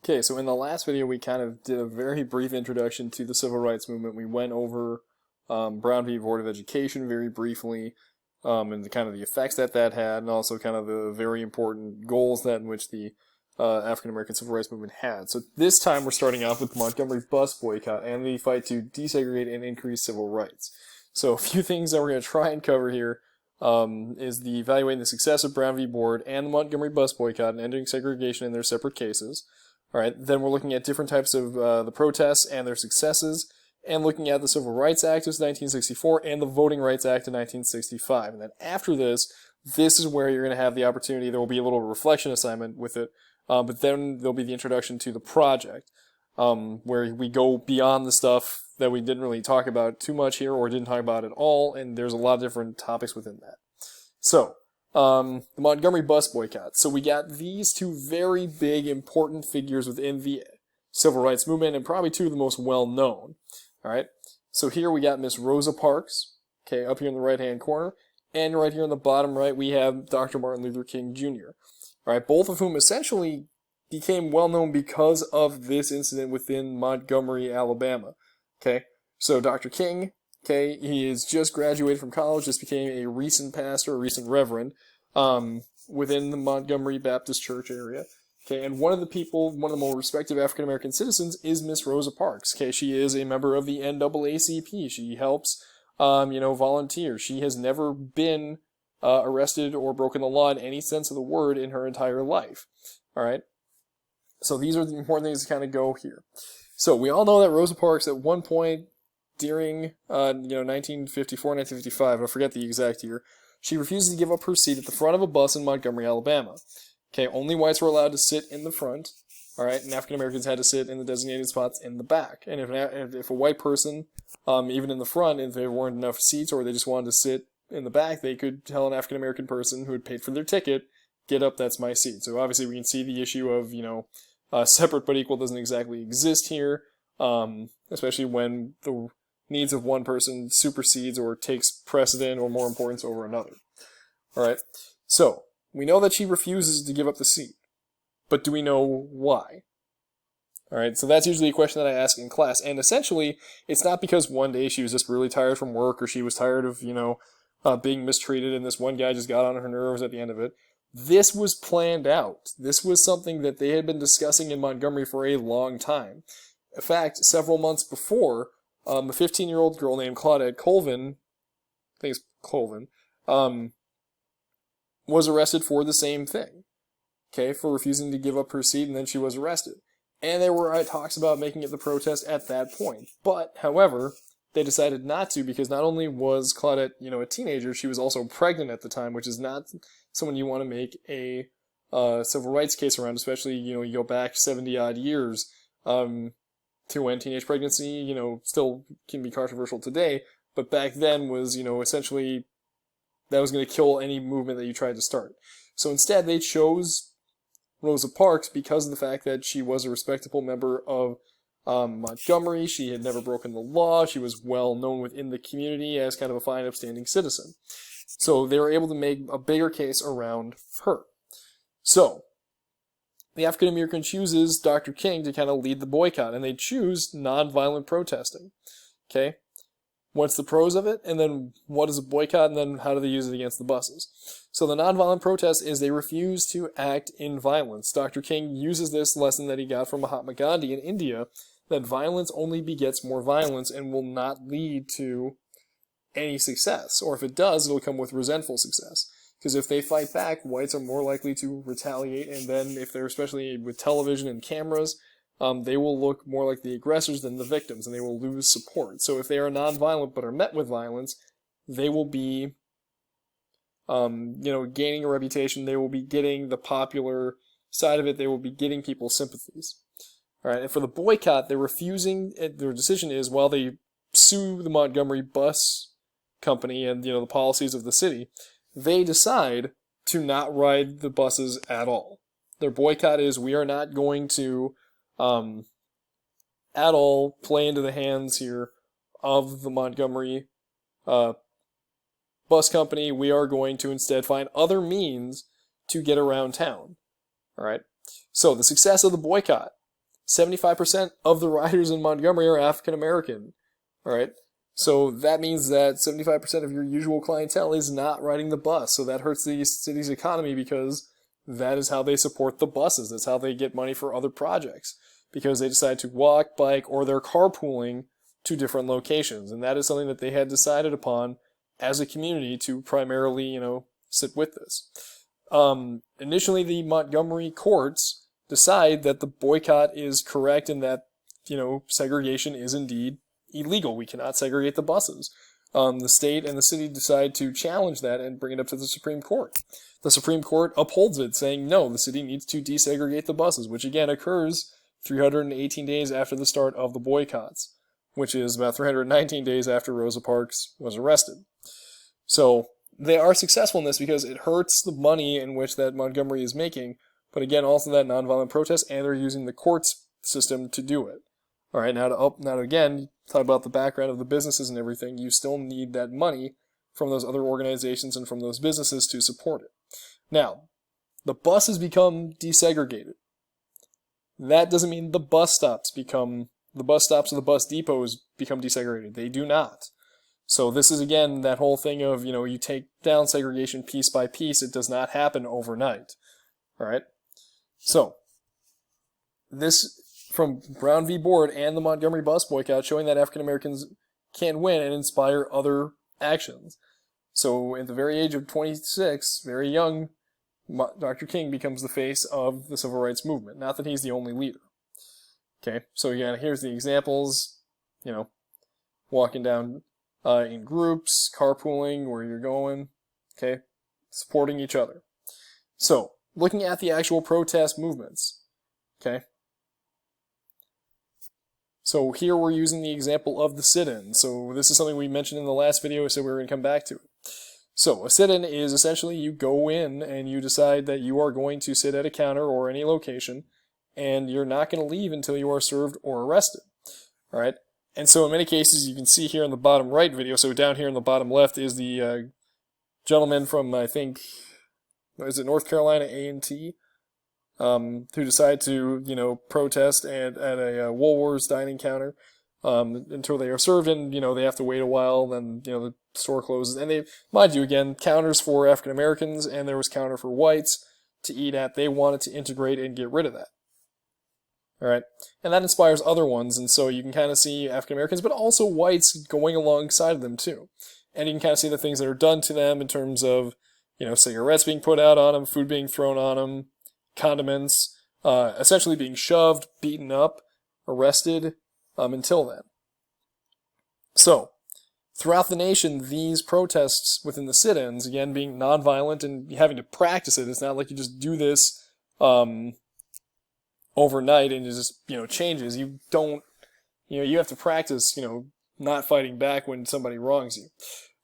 Okay, so in the last video, we kind of did a very brief introduction to the civil rights movement. We went over Brown v. Board of Education very briefly, and kind of the effects that that had, and also kind of the very important goals that in which the African American civil rights movement had. So this time, we're starting off with the Montgomery bus boycott and the fight to desegregate and increase civil rights. So a few things that we're going to try and cover here is the evaluating the success of Brown v. Board and the Montgomery bus boycott and ending segregation in their separate cases. All right, then we're looking at different types of the protests and their successes, and looking at the Civil Rights Act of 1964 and the Voting Rights Act of 1965. And then after this, this is where you're going to have the opportunity. There will be a little reflection assignment with it, but then there'll be the introduction to the project, where we go beyond the stuff that we didn't really talk about too much here or didn't talk about at all, and there's a lot of different topics within that. So, the Montgomery bus boycott. So we got these two very big, important figures within the civil rights movement, and probably two of the most well-known. All right. So here we got Miss Rosa Parks, okay, up here in the right-hand corner, and right here in the bottom right we have Dr. Martin Luther King Jr. All right, both of whom essentially became well-known because of this incident within Montgomery, Alabama. Okay. So Dr. King, okay, he is just graduated from college, just became a recent pastor, a recent reverend, within the Montgomery Baptist Church area. Okay, and one of the more respected African American citizens is Miss Rosa Parks. Okay, she is a member of the NAACP. She helps, volunteer. She has never been arrested or broken the law in any sense of the word in her entire life. All right. So these are the important things to kind of go here. So we all know that Rosa Parks at one point during 1954, 1955, I forget the exact year, she refuses to give up her seat at the front of a bus in Montgomery, Alabama. Okay, only whites were allowed to sit in the front, all right, and African Americans had to sit in the designated spots in the back. And if a white person, even in the front, if there weren't enough seats or they just wanted to sit in the back, they could tell an African American person who had paid for their ticket, "Get up, that's my seat." So obviously we can see the issue of separate but equal doesn't exactly exist here, especially when the needs of one person supersedes or takes precedent or more importance over another. All right, so we know that she refuses to give up the seat, but do we know why? All right, so that's usually a question that I ask in class, and essentially, it's not because one day she was just really tired from work or she was tired of, being mistreated and this one guy just got on her nerves at the end of it. This was planned out. This was something that they had been discussing in Montgomery for a long time. In fact, several months before, a 15-year-old girl named Claudette Colvin, I think it's Colvin, was arrested for the same thing, okay, for refusing to give up her seat, and then she was arrested. And there were talks about making it the protest at that point. But, however, they decided not to because not only was Claudette, a teenager, she was also pregnant at the time, which is not someone you want to make a civil rights case around, especially, you go back 70-odd years to when teenage pregnancy, still can be controversial today, but back then was, essentially that was going to kill any movement that you tried to start. So instead, they chose Rosa Parks because of the fact that she was a respectable member of Montgomery. She had never broken the law. She was well known within the community as kind of a fine, upstanding citizen. So they were able to make a bigger case around her. So the African American chooses Dr. King to kind of lead the boycott, and they choose nonviolent protesting. Okay? What's the pros of it? And then what is a boycott? And then how do they use it against the buses? So the nonviolent protest is they refuse to act in violence. Dr. King uses this lesson that he got from Mahatma Gandhi in India, that violence only begets more violence and will not lead to any success. Or if it does, it'll come with resentful success. Because if they fight back, whites are more likely to retaliate, and then if they're especially with television and cameras, they will look more like the aggressors than the victims, and they will lose support. So if they are nonviolent but are met with violence, they will be, gaining a reputation. They will be getting the popular side of it. They will be getting people's sympathies. All right, and for the boycott, they're refusing. Their decision is, while they sue the Montgomery bus company and the policies of the city, they decide to not ride the buses at all. Their boycott is, we are not going to at all play into the hands here of the Montgomery bus company. We are going to instead find other means to get around town. All right. So the success of the boycott. 75% of the riders in Montgomery are African American. All right. So that means that 75% of your usual clientele is not riding the bus. So that hurts the city's economy because that is how they support the buses. That's how they get money for other projects, because they decide to walk, bike, or they're carpooling to different locations. And that is something that they had decided upon as a community to primarily, sit with this. Initially, the Montgomery courts decide that the boycott is correct and that, segregation is indeed illegal. We cannot segregate the buses. The state and the city decide to challenge that and bring it up to the Supreme Court. The Supreme Court upholds it, saying no, the city needs to desegregate the buses, which again occurs 318 days after the start of the boycotts, which is about 319 days after Rosa Parks was arrested. So they are successful in this because it hurts the money in which that Montgomery is making, but again, also that nonviolent protest, and they're using the courts system to do it. All right, now to again talk about the background of the businesses and everything. You still need that money from those other organizations and from those businesses to support it. Now, the buses become desegregated. That doesn't mean the bus stops or the bus depots become desegregated. They do not. So this is again that whole thing of, you take down segregation piece by piece. It does not happen overnight. All right. So this from Brown v. Board and the Montgomery bus boycott showing that African Americans can win and inspire other actions. So at the very age of 26, very young, Dr. King becomes the face of the civil rights movement. Not that he's the only leader. Okay, so again, here's the examples, walking down in groups, carpooling, where you're going, okay, supporting each other. So, looking at the actual protest movements, okay. So here we're using the example of the sit-in. So this is something we mentioned in the last video, so we're going to come back to it. So a sit-in is essentially you go in and you decide that you are going to sit at a counter or any location, and you're not going to leave until you are served or arrested. All right? And so in many cases, you can see here in the bottom right video, so down here in the bottom left is the gentleman from, I think, is it North Carolina A&T? Who decide to, protest at a Woolworths dining counter until they are served, and, they have to wait a while, then, the store closes. And they, mind you, again, counters for African Americans, and there was counter for whites to eat at. They wanted to integrate and get rid of that. All right, and that inspires other ones, and so you can kind of see African Americans, but also whites going alongside of them too. And you can kind of see the things that are done to them in terms of, cigarettes being put out on them, food being thrown on them, condiments, essentially being shoved, beaten up, arrested, until then. So, throughout the nation, these protests within the sit-ins, again, being nonviolent and having to practice it, it's not like you just do this overnight and it just, changes. You don't, you have to practice, not fighting back when somebody wrongs you.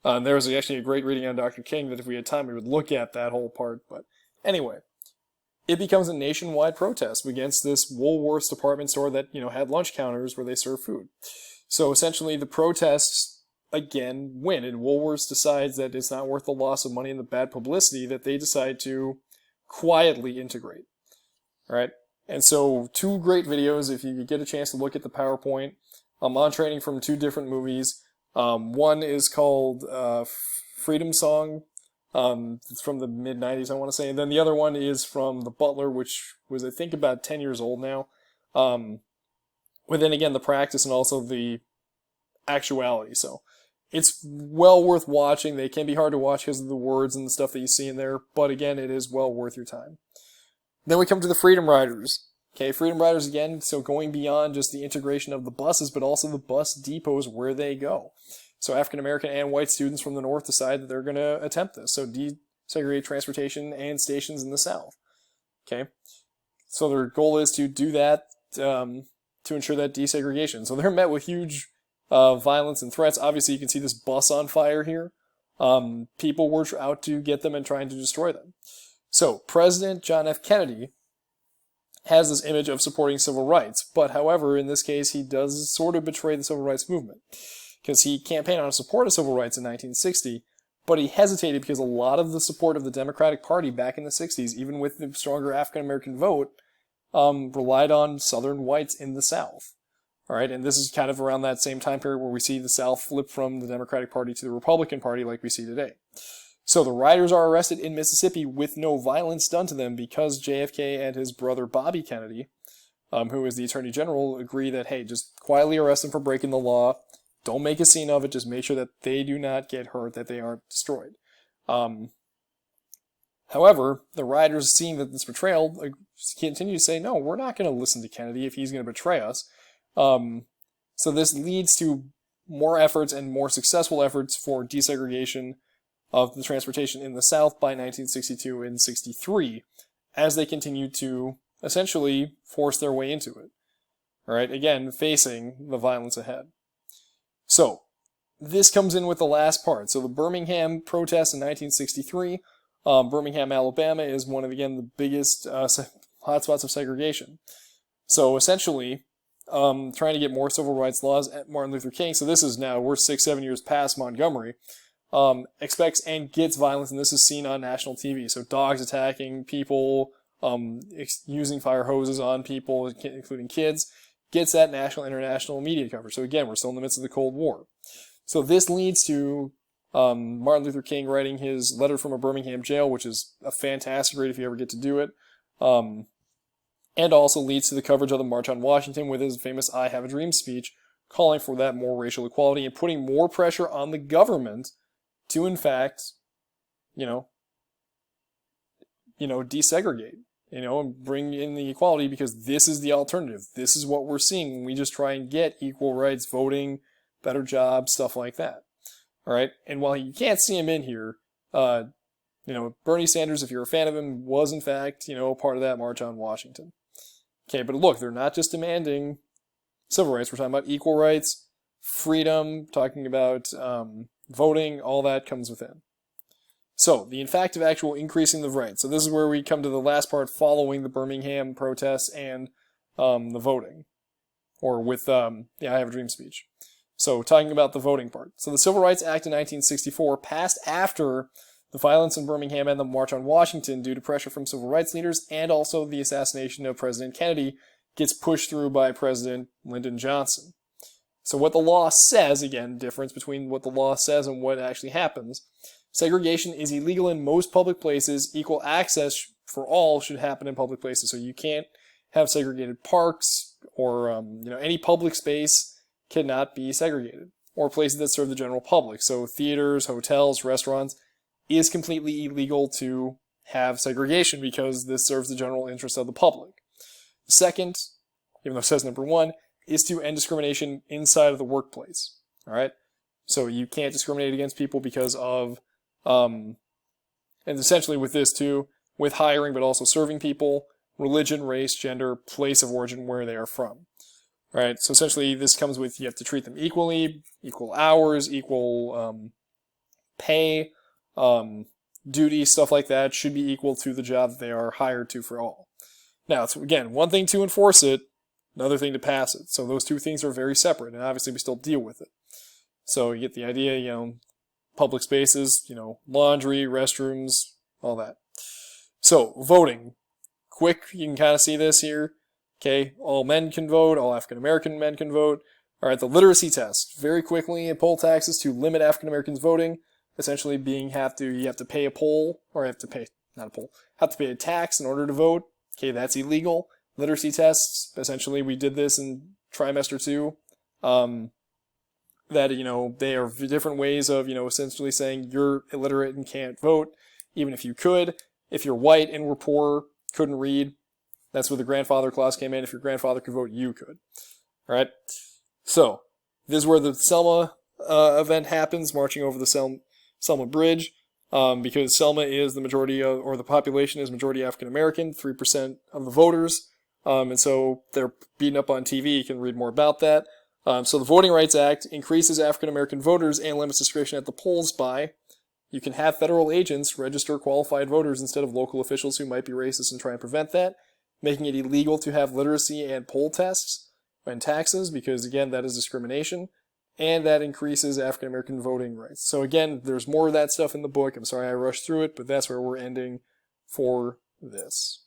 There was actually a great reading on Dr. King that if we had time, we would look at that whole part. But anyway, it becomes a nationwide protest against this Woolworths department store that, had lunch counters where they serve food. So essentially the protests, again, win. And Woolworths decides that it's not worth the loss of money and the bad publicity that they decide to quietly integrate. All right. And so two great videos, if you get a chance to look at the PowerPoint, on training from two different movies. One is called Freedom Song. It's from the mid-90s, I want to say. And then the other one is from The Butler, which was, I think, about 10 years old now. Within, again, the practice and also the actuality. So it's well worth watching. They can be hard to watch because of the words and the stuff that you see in there. But again, it is well worth your time. Then we come to the Freedom Riders. Okay, Freedom Riders again, so going beyond just the integration of the buses, but also the bus depots where they go. So African American and white students from the North decide that they're going to attempt this. So desegregate transportation and stations in the South. Okay, so their goal is to do that to ensure that desegregation. So they're met with huge violence and threats. Obviously, you can see this bus on fire here. People were out to get them and trying to destroy them. So President John F. Kennedy has this image of supporting civil rights, but however, in this case, he does sort of betray the civil rights movement because he campaigned on support of civil rights in 1960, but he hesitated because a lot of the support of the Democratic Party back in the 60s, even with the stronger African-American vote, relied on Southern whites in the South. All right, and this is kind of around that same time period where we see the South flip from the Democratic Party to the Republican Party like we see today. So the rioters are arrested in Mississippi with no violence done to them because JFK and his brother Bobby Kennedy, who is the Attorney General, agree that, hey, just quietly arrest them for breaking the law. Don't make a scene of it. Just make sure that they do not get hurt, that they aren't destroyed. However, the rioters, seeing that this betrayal, continue to say, no, we're not going to listen to Kennedy if he's going to betray us. So this leads to more efforts and more successful efforts for desegregation of the transportation in the South by 1962 and 63, as they continue to essentially force their way into it. All right, again, facing the violence ahead. So, this comes in with the last part. So the Birmingham protests in 1963. Birmingham, Alabama is one of, again, the biggest hotspots of segregation. So essentially, trying to get more civil rights laws at Martin Luther King. So this is now, we're 6-7 years past Montgomery. Expects and gets violence, and this is seen on national TV. So dogs attacking people, using fire hoses on people, including kids, gets that national, international media coverage. So again, we're still in the midst of the Cold War. So this leads to Martin Luther King writing his Letter from a Birmingham Jail, which is a fantastic read if you ever get to do it. And also leads to the coverage of the March on Washington with his famous I Have a Dream speech, calling for that more racial equality and putting more pressure on the government to, in fact, desegregate, and bring in the equality, because this is the alternative. This is what we're seeing when we just try and get equal rights, voting, better jobs, stuff like that. All right. And while you can't see him in here, Bernie Sanders, if you're a fan of him, was in fact, part of that March on Washington. Okay. But look, they're not just demanding civil rights. We're talking about equal rights, freedom, talking about, voting, all that comes within. So, the fact of actual increasing the rights. So this is where we come to the last part following the Birmingham protests and the voting. Or with I Have a Dream speech. So, talking about the voting part. So, the Civil Rights Act in 1964 passed after the violence in Birmingham and the March on Washington due to pressure from civil rights leaders, and also the assassination of President Kennedy gets pushed through by President Lyndon Johnson. So what the law says, again, difference between what the law says and what actually happens. Segregation is illegal in most public places. Equal access for all should happen in public places. So you can't have segregated parks or, any public space cannot be segregated, or places that serve the general public. So theaters, hotels, restaurants is completely illegal to have segregation because this serves the general interest of the public. Second, even though it says number one, is to end discrimination inside of the workplace. All right? So you can't discriminate against people because of, and essentially with this too, with hiring but also serving people, religion, race, gender, place of origin, where they are from. All right? So essentially this comes with, you have to treat them equally, equal hours, equal pay, duty, stuff like that should be equal to the job that they are hired to for all. Now, it's, again, one thing to enforce it, another thing to pass it. So those two things are very separate, and obviously we still deal with it. So you get the idea, public spaces, laundry, restrooms, all that. So, voting. Quick, you can kind of see this here. Okay, all men can vote, all African-American men can vote. All right, the literacy test. Very quickly, poll taxes to limit African-Americans voting. Essentially you have to pay a poll, or have to pay a tax in order to vote. Okay, that's illegal. Literacy tests, essentially we did this in trimester 2, that, they are different ways of, essentially saying you're illiterate and can't vote, even if you could. If you're white and were poor, couldn't read, that's where the grandfather clause came in. If your grandfather could vote, you could. All right? So, this is where the Selma event happens, marching over the Selma Bridge, because Selma is the majority of, or the population is majority African American, 3% of the voters. And so they're beaten up on TV. You can read more about that. So the Voting Rights Act increases African-American voters and limits discrimination at the polls by, you can have federal agents register qualified voters instead of local officials who might be racist and try and prevent that, making it illegal to have literacy and poll tests and taxes, because again, that is discrimination, and that increases African-American voting rights. So again, there's more of that stuff in the book. I'm sorry I rushed through it, but that's where we're ending for this.